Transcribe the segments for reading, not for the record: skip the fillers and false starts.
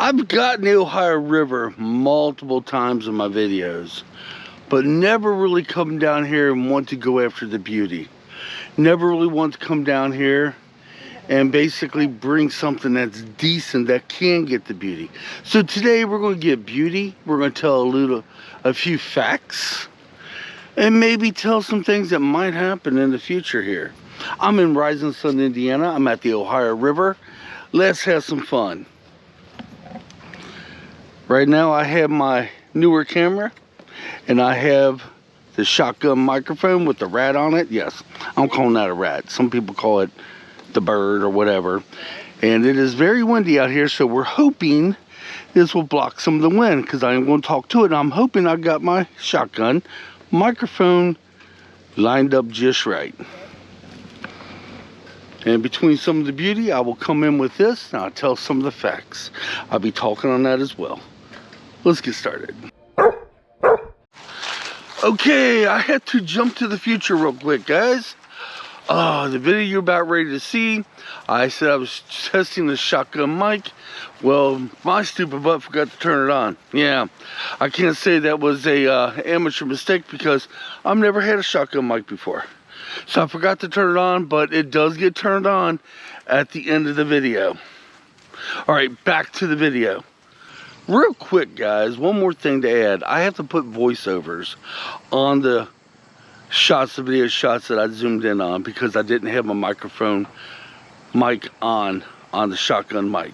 I've gotten the Ohio River multiple times in my videos, but never really come down here and want to go after the beauty. Never really want to come down here and basically bring something that's decent that can get the beauty. So today we're going to get beauty. We're going to tell a few facts and maybe tell some things that might happen in the future here. I'm in Rising Sun, Indiana. I'm at the Ohio River. Let's have some fun. Right now I have my newer camera and I have the shotgun microphone with the rat on it. Yes, I'm calling that a rat. Some people call it the bird or whatever. And it is very windy out here, so we're hoping this will block some of the wind because I'm going to talk to it. And I'm hoping I got my shotgun microphone lined up just right. And between some of the beauty, I will come in with this and I'll tell some of the facts. I'll be talking on that as well. Let's get started. Okay, I had to jump to the future real quick, guys. The video you're about ready to see, I said I was testing the shotgun mic. Well, my stupid butt forgot to turn it on. Yeah, I can't say that was a amateur mistake because I've never had a shotgun mic before. So I forgot to turn it on, but it does get turned on at the end of the video. All right, back to the video. Real quick, guys, one more thing to add. I have to put voiceovers on the video shots that I zoomed in on because I didn't have my microphone mic on the shotgun mic.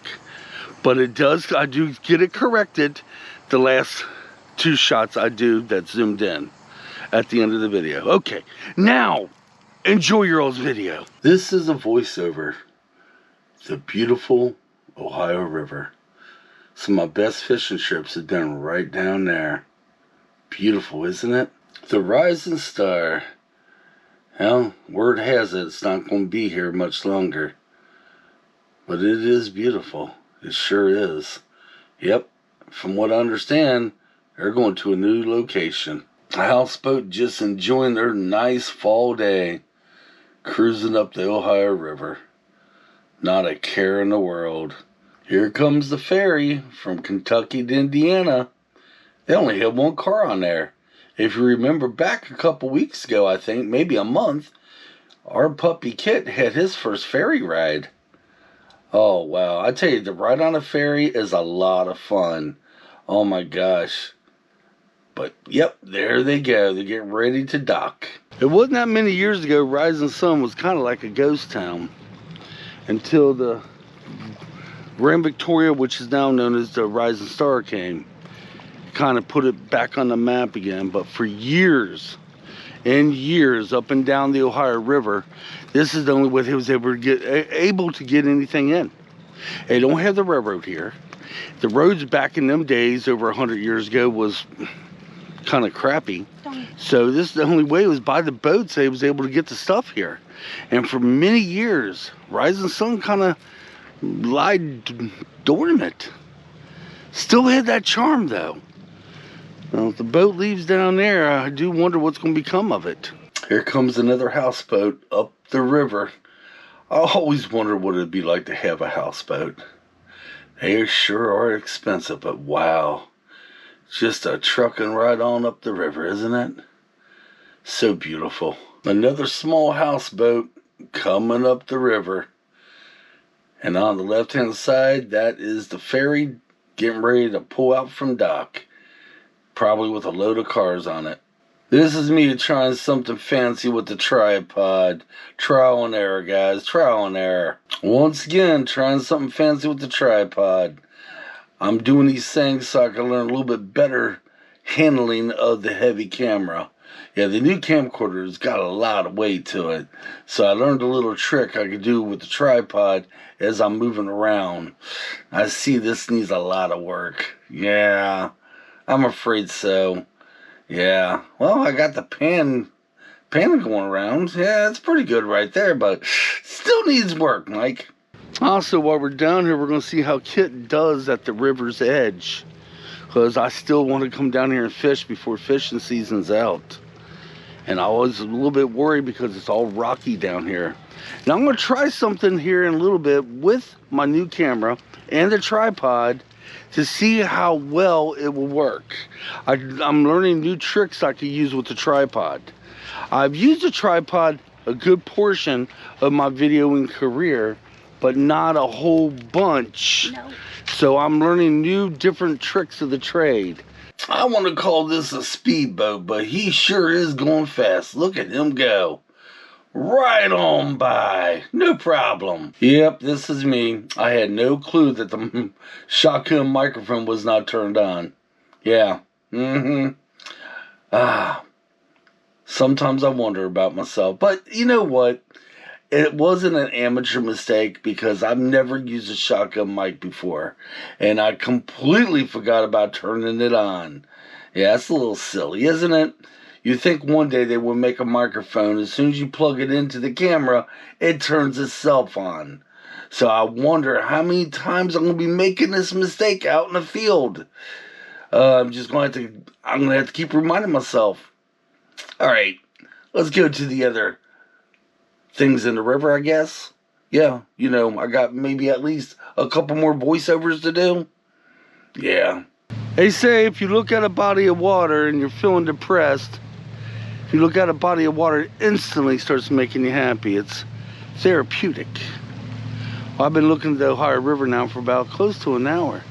But it does, I do get it corrected the last two shots I do that zoomed in at the end of the video. Okay, now enjoy your all's video. This is a voiceover. The beautiful Ohio River. Some of my best fishing trips have been right down there. Beautiful, isn't it? The rising star. Well, word has it it's not going to be here much longer. But it is beautiful. It sure is. Yep, from what I understand, they're going to a new location. A houseboat just enjoying their nice fall day, cruising up the Ohio River. Not a care in the world. Here comes the ferry from Kentucky to Indiana. They only have one car on there. If you remember back a couple weeks ago, I think, maybe a month, our puppy Kitt had his first ferry ride. Oh, wow. I tell you, the ride on a ferry is a lot of fun. Oh, my gosh. But, yep, there they go. They're getting ready to dock. It wasn't that many years ago, Rising Sun was kind of like a ghost town until the Grand Victoria, which is now known as the Rising Star, came. Kind of put it back on the map again. But for years and years up and down the Ohio River, this is the only way they was able to get anything in. They don't have the railroad here. The roads back in them days over 100 years ago was kind of crappy. So this is the only way. It was by the boats they was able to get the stuff here. And for many years, Rising Sun kind of lied dormant. Still had that charm though. Well, if the boat leaves down there, I do wonder what's going to become of it. Here comes another houseboat up the river. I always wonder what it'd be like to have a houseboat. They sure are expensive, but wow. Just a trucking right on up the river, isn't it? So beautiful. Another small houseboat coming up the river. And on the left-hand side, that is the ferry getting ready to pull out from dock. Probably with a load of cars on it. This is me trying something fancy with the tripod. Trial and error, guys. Trial and error. Once again, trying something fancy with the tripod. I'm doing these things so I can learn a little bit better handling of the heavy camera. Yeah, the new camcorder's got a lot of weight to it. So I learned a little trick I could do with the tripod as I'm moving around. I see this needs a lot of work. Yeah, I'm afraid so. Yeah, well, I got the pan going around. Yeah, it's pretty good right there, but still needs work, Mike. Also, while we're down here, we're going to see how Kitt does at the river's edge. Because I still want to come down here and fish before fishing season's out. And I was a little bit worried because it's all rocky down here. Now I'm going to try something here in a little bit with my new camera and the tripod to see how well it will work. I'm learning new tricks I can use with the tripod. I've used a tripod a good portion of my videoing career, but not a whole bunch. No. So I'm learning new different tricks of the trade. I want to call this a speedboat, but he sure is going fast. Look at him go. Right on by. No problem. Yep, this is me. I had no clue that the shotgun microphone was not turned on. Yeah. Sometimes I wonder about myself. But you know what? It wasn't an amateur mistake because I've never used a shotgun mic before. And I completely forgot about turning it on. Yeah, that's a little silly, isn't it? You think one day they will make a microphone, as soon as you plug it into the camera, it turns itself on. So I wonder how many times I'm going to be making this mistake out in the field. I'm going to have to keep reminding myself. Alright, let's go to the other things in the river, I guess. Yeah, you know, I got maybe at least a couple more voiceovers to do. Yeah. They say if you look at a body of water and you're feeling depressed, if you look at a body of water, it instantly starts making you happy. It's therapeutic. Well, I've been looking at the Ohio River now for about close to an hour.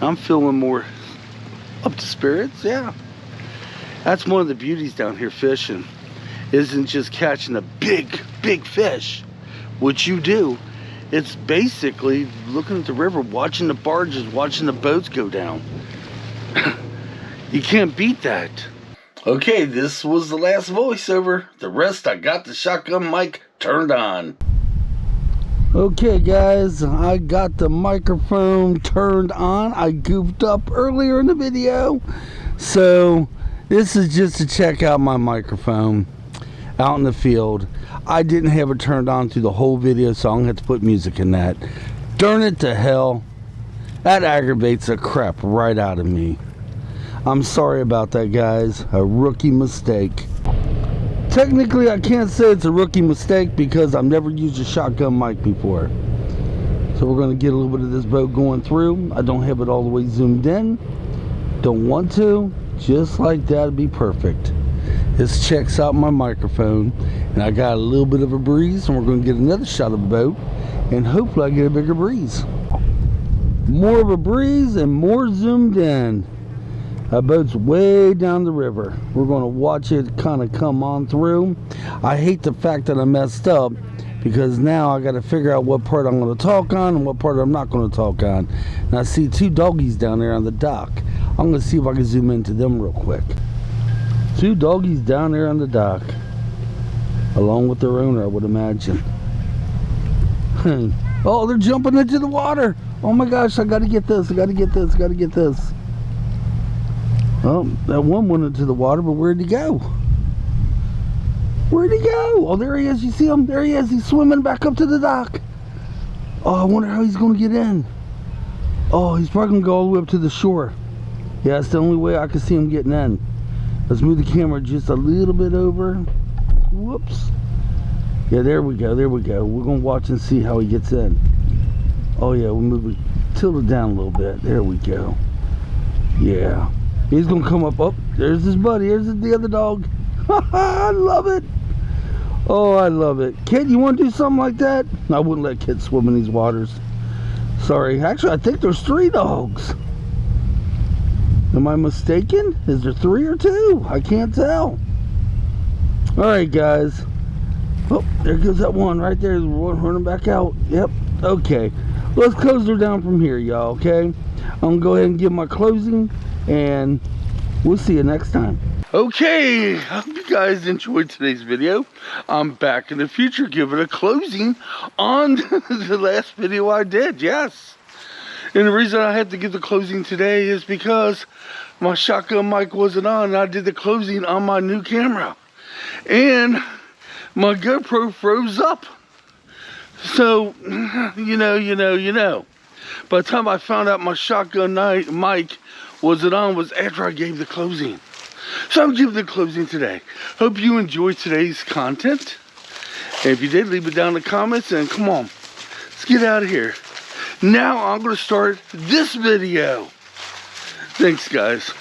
I'm feeling more up to spirits, yeah. That's one of the beauties down here fishing. Isn't just catching a big fish, which you do. It's basically looking at the river, watching the barges, watching the boats go down. You can't beat that. Okay, this was the last voiceover. The rest, I got the shotgun mic turned on. Okay guys, I got the microphone turned on. I goofed up earlier in the video. So this is just to check out my microphone out in the field. I didn't have it turned on through the whole video, so I'm gonna have to put music in that. Darn it to hell. That aggravates the crap right out of me. I'm sorry about that, guys. A rookie mistake. Technically, I can't say it's a rookie mistake because I've never used a shotgun mic before. So we're gonna get a little bit of this boat going through. I don't have it all the way zoomed in. Don't want to. Just like that would be perfect. This checks out my microphone, and I got a little bit of a breeze, and we're going to get another shot of the boat, and hopefully I get a bigger breeze. More of a breeze and more zoomed in. That boat's way down the river. We're going to watch it kind of come on through. I hate the fact that I messed up, because now I got to figure out what part I'm going to talk on and what part I'm not going to talk on. And I see two doggies down there on the dock. I'm going to see if I can zoom into them real quick. Two doggies down there on the dock, along with their owner, I would imagine. Oh, they're jumping into the water. Oh my gosh, I gotta get this, I gotta get this, I gotta get this. Oh, that one went into the water, but where'd he go? Where'd he go? Oh, there he is, you see him? There he is, he's swimming back up to the dock. Oh, I wonder how he's gonna get in. Oh, he's probably gonna go all the way up to the shore. Yeah, that's the only way I can see him getting in. Let's move the camera just a little bit over. Whoops. Yeah, there we go, there we go. We're gonna watch and see how he gets in. Oh yeah, we'll move it, tilt it down a little bit. There we go. Yeah. He's gonna come up. Oh, there's his buddy. There's the other dog. I love it. Oh, I love it. Kitt, you want to do something like that? I wouldn't let Kitt swim in these waters. Sorry. Actually, I think there's 3 dogs. Am I mistaken? Is there 3 or 2? I can't tell. Alright, guys. Oh, there goes that one right there. We're running back out. Yep. Okay. Let's close her down from here, y'all, okay? I'm going to go ahead and give my closing, and we'll see you next time. Okay, I hope you guys enjoyed today's video. I'm back in the future giving a closing on the last video I did, yes. And the reason I had to give the closing today is because my shotgun mic wasn't on, and I did the closing on my new camera. And my GoPro froze up. So, you know. By the time I found out my shotgun mic wasn't on was after I gave the closing. So I'm giving the closing today. Hope you enjoyed today's content. And if you did, leave it down in the comments. And come on, let's get out of here. Now I'm going to start this video. Thanks, guys.